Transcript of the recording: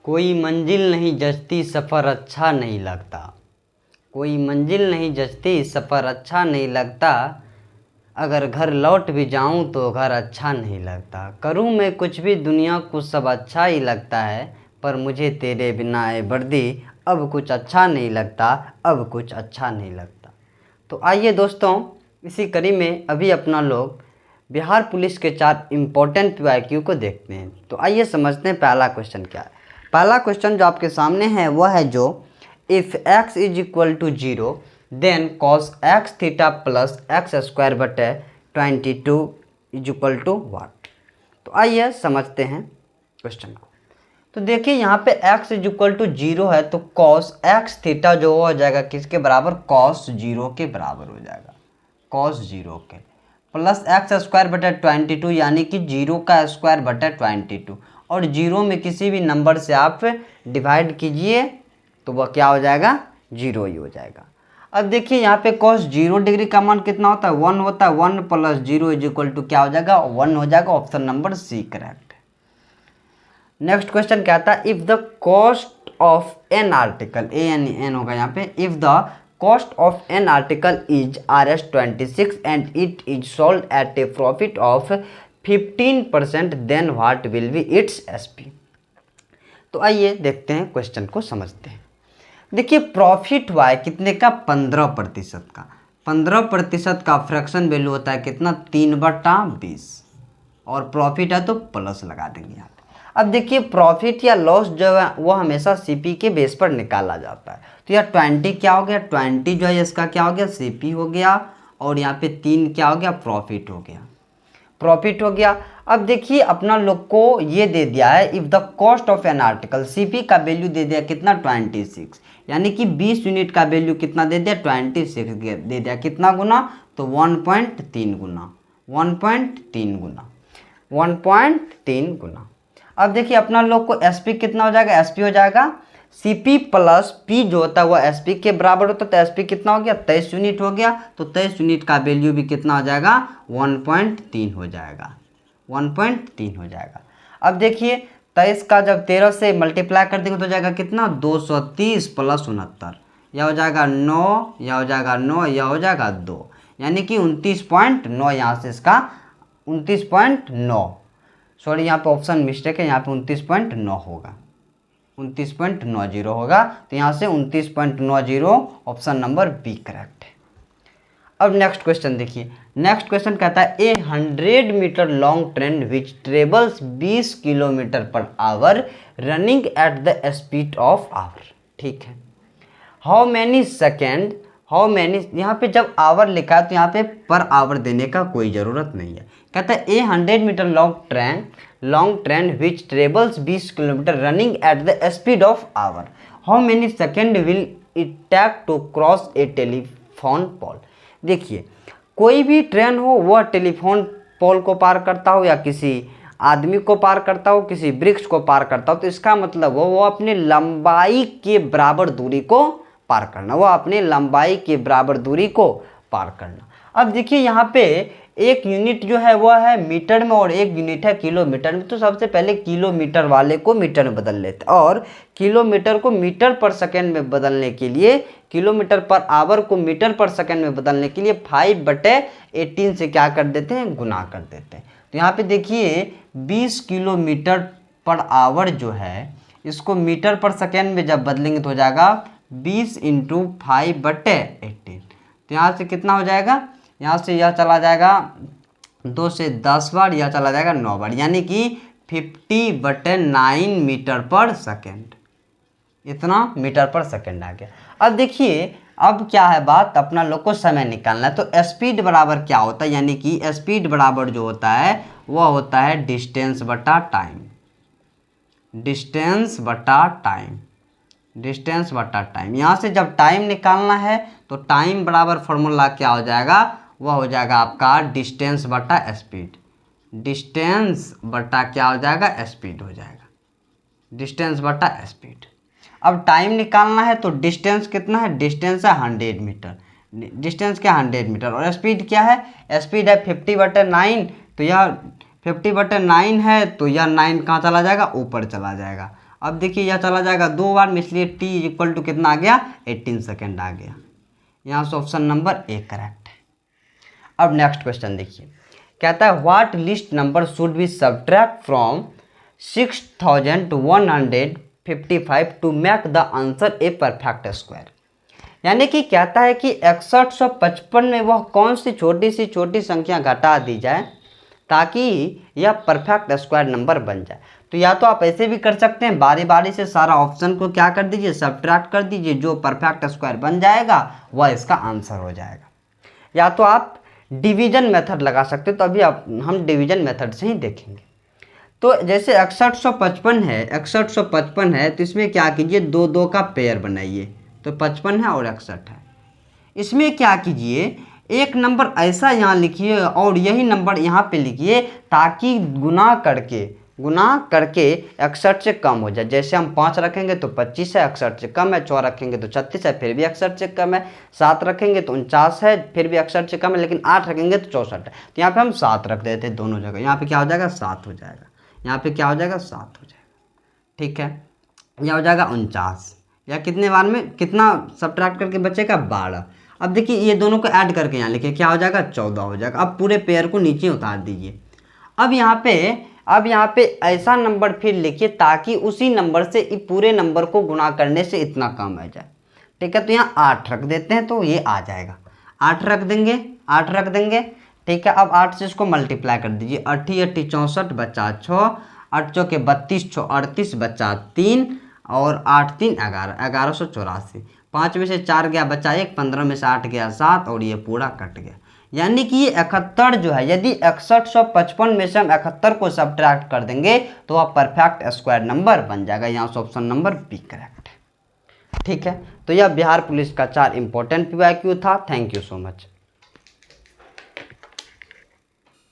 कोई मंजिल नहीं जचती सफ़र अच्छा नहीं लगता, कोई मंजिल नहीं जचती सफ़र अच्छा नहीं लगता, अगर घर लौट भी जाऊं तो घर अच्छा नहीं लगता। करूं मैं कुछ भी दुनिया को सब अच्छा ही लगता है, पर मुझे तेरे बिना ए वर्दी अब कुछ अच्छा नहीं लगता, अब कुछ अच्छा नहीं लगता। तो आइए दोस्तों, इसी कड़ी में अभी अपना लोग बिहार पुलिस के 4 इम्पोर्टेंट PYQ को देखते हैं। तो आइए समझते हैं पहला क्वेश्चन क्या है। पहला क्वेश्चन जो आपके सामने है वह है जो if x is equal to 0 then cos x theta plus x square बटे 22 इज इक्वल टू वाट। तो आइए समझते हैं क्वेश्चन को। तो देखिए यहाँ पे x इज इक्वल टू 0 है, तो cos x थीटा जो हो जाएगा किसके बराबर, cos 0 के बराबर हो जाएगा, cos 0 के प्लस एक्स स्क्वायर बटे 22 यानी कि 0 का स्क्वायर बटे 22, और 0 में किसी भी नंबर से आप डिवाइड कीजिए तो वह क्या हो जाएगा, 0 ही हो जाएगा। अब देखिए यहाँ पे cos 0 डिग्री का मान कितना होता है, 1 होता है। 1 प्लस 0 इज इक्वल टू क्या हो जाएगा, 1 हो जाएगा। Option number C correct. Next question क्या था, if the cost of an article, A यानी एन होगा यहाँ पे, if the cost of an article is Rs26 and it is sold at a profit of 15% then what will be its SP. तो आइए देखते हैं क्वेश्चन को समझते हैं। देखिए प्रॉफिट हुआ है कितने का, 15% का। 15% का फ्रैक्शन वैल्यू होता है कितना, 3/20, और प्रॉफिट है तो प्लस लगा देंगे यहाँ पे। अब देखिए प्रॉफिट या लॉस जो है वो हमेशा सीपी के बेस पर निकाला जाता है। तो यार 20 क्या हो गया, 20 जो है इसका क्या हो गया, सीपी हो गया, और यहाँ पे 3 क्या हो गया, प्रॉफिट हो गया, प्रॉफिट हो गया। अब देखिए अपना लोग को ये दे दिया है if the cost of an article, CP का वैल्यू दे दिया कितना, 26, यानी कि 20 यूनिट का वैल्यू कितना दे दिया, 26 दे दिया। कितना गुना, तो 1.3 गुना, 1.3 गुना, 1.3 गुना। अब देखिए अपना लोग को एसपी कितना हो जाएगा, एसपी हो जाएगा सीपी प्लस पी जो होता है वह एसपी के बराबर होता है। तो एसपी कितना हो गया, 23 यूनिट हो गया। तो 23 यूनिट का वैल्यू भी कितना हो जाएगा, 1.3 हो जाएगा, 1.3 हो जाएगा। अब देखिए 23 का जब 13 से मल्टीप्लाई कर देंगे तो हो जाएगा कितना, 230 प्लस 69, यह हो जाएगा 9, यह हो जाएगा 9, यह हो जाएगा 2, यानी कि 29.9। यहाँ से इसका 29.9, सॉरी यहाँ पे ऑप्शन मिस्टेक है, यहाँ पे 29.9 होगा, 29.90 होगा। तो यहाँ से 29.90 ऑप्शन नंबर बी करेक्ट है। अब नेक्स्ट क्वेश्चन देखिए। नेक्स्ट क्वेश्चन कहता है a 100 metre long train which travels 20 kilometre per hour running at the speed of hour. ठीक है, how many second, how many, यहाँ पे जब आवर लिखा है तो यहाँ पे पर आवर देने का कोई ज़रूरत नहीं है। कहता है a 100 metre long train which travels 20 kilometer running at the speed of hour, how many second will it take to cross a telephone pole. देखिए कोई भी ट्रेन हो वह टेलीफोन पोल को पार करता हो या किसी आदमी को पार करता हो, किसी वृक्ष को पार करता हो, तो इसका मतलब वो अपनी लंबाई के बराबर दूरी को पार करना, वह अपनी लंबाई के बराबर दूरी को पार करना। अब देखिए यहाँ पे एक यूनिट जो है वह है मीटर में और एक यूनिट है किलोमीटर में। तो सबसे पहले किलोमीटर वाले को मीटर में बदल लेते हैं, और किलोमीटर को मीटर पर सेकेंड में बदलने के लिए, किलोमीटर पर आवर को मीटर पर सेकेंड में बदलने के लिए 5/18 से क्या कर देते हैं, गुना कर देते हैं। तो यहाँ पे देखिए 20 किलोमीटर पर आवर जो है इसको मीटर पर सेकेंड में जब बदलेंगे तो हो जाएगा 20 × 5/18। तो यहाँ से कितना हो जाएगा, यहाँ से यह चला जाएगा 2 से 10 बार, यह चला जाएगा 9 बार, यानी कि 50/9 मीटर पर सेकेंड, इतना मीटर पर सेकेंड आ गया। अब देखिए अब क्या है बात, अपना लोग को समय निकालना है। तो स्पीड बराबर क्या होता है, यानी कि स्पीड बराबर जो होता है वह होता है डिस्टेंस बटा टाइम, डिस्टेंस बटा टाइम, डिस्टेंस बटा टाइम। यहाँ से जब टाइम निकालना है तो टाइम बराबर फॉर्मूला क्या हो जाएगा, वह हो जाएगा आपका डिस्टेंस बटा स्पीड, डिस्टेंस बटा क्या हो जाएगा, स्पीड हो जाएगा, डिस्टेंस बटा स्पीड। अब टाइम निकालना है तो डिस्टेंस कितना है, डिस्टेंस है 100 मीटर, डिस्टेंस क्या 100 मीटर, और स्पीड क्या है, स्पीड है 50/9। तो यह 50/9 है तो यह 9 कहाँ चला जाएगा, ऊपर चला जाएगा, अब देखिए यह चला जाएगा 2 बार में, इसलिए t इक्वल टू कितना आ गया, 18 सेकेंड आ गया। यहाँ से ऑप्शन नंबर ए करेक्ट है। अब नेक्स्ट क्वेश्चन देखिए, कहता है what least number should be subtract from 6155 to make the answer a perfect square. यानी कि कहता है कि 6155 में वह कौन सी छोटी संख्या घटा दी जाए ताकि यह परफेक्ट स्क्वायर नंबर बन जाए। तो या तो आप ऐसे भी कर सकते हैं, बारी बारी से सारा ऑप्शन को क्या कर दीजिए, सब्ट्रैक्ट कर दीजिए, जो परफेक्ट स्क्वायर बन जाएगा वह इसका आंसर हो जाएगा। या तो आप डिवीजन मेथड लगा सकते हो, तो अभी हम डिवीजन मेथड से ही देखेंगे। तो जैसे 6155 है तो इसमें क्या कीजिए, 2 का पेयर बनाइए, तो 55 है और 61 है। इसमें क्या कीजिए, एक नंबर ऐसा यहाँ लिखिए और यही नंबर यहाँ पे लिखिए, ताकि गुना करके 61 से कम हो जाए। जैसे हम 5 रखेंगे तो 25 है, 61 से कम है, 6 रखेंगे तो 36 है, फिर भी 61 से कम है, 7 रखेंगे तो 49 है, फिर भी 61 से कम है, लेकिन 8 रखेंगे तो 64 है। तो यहाँ पे हम 7 रख देते हैं दोनों जगह, यहाँ पे क्या हो जाएगा, 7 हो जाएगा, यहाँ पे क्या हो जाएगा, 7 हो जाएगा। ठीक है, यह हो जाएगा 49, या कितने बार में कितना सब्ट्रैक्ट करके बचेगा, 12। अब देखिए ये दोनों को ऐड करके यहाँ लिखिए, क्या हो जाएगा, 14 हो जाएगा। अब पूरे पेयर को नीचे उतार दीजिए। अब यहाँ पे ऐसा नंबर फिर लिखिए ताकि उसी नंबर से पूरे नंबर को गुणा करने से इतना कम आ जाए। ठीक है, तो यहाँ 8 रख देते हैं तो ये आ जाएगा, 8 रख देंगे। ठीक है, अब 8 से इसको मल्टीप्लाई कर दीजिए, 8 8 64 बचा 6, 8 चौके 32, 6 38 बचा 3 और 8 3 11, 1184। 5 में से 4 गया बचा 1, 15 में से 8 गया 7 और ये पूरा कट गया। यानी कि ये 71 जो है, यदि 6155 में से हम 71 को सब्ट्रैक्ट कर देंगे तो वह परफेक्ट स्क्वायर नंबर बन जाएगा। यहाँ से ऑप्शन नंबर बी करेक्ट है। ठीक है, तो यह बिहार पुलिस का 4 इंपॉर्टेंट PYQ था। Thank you so much.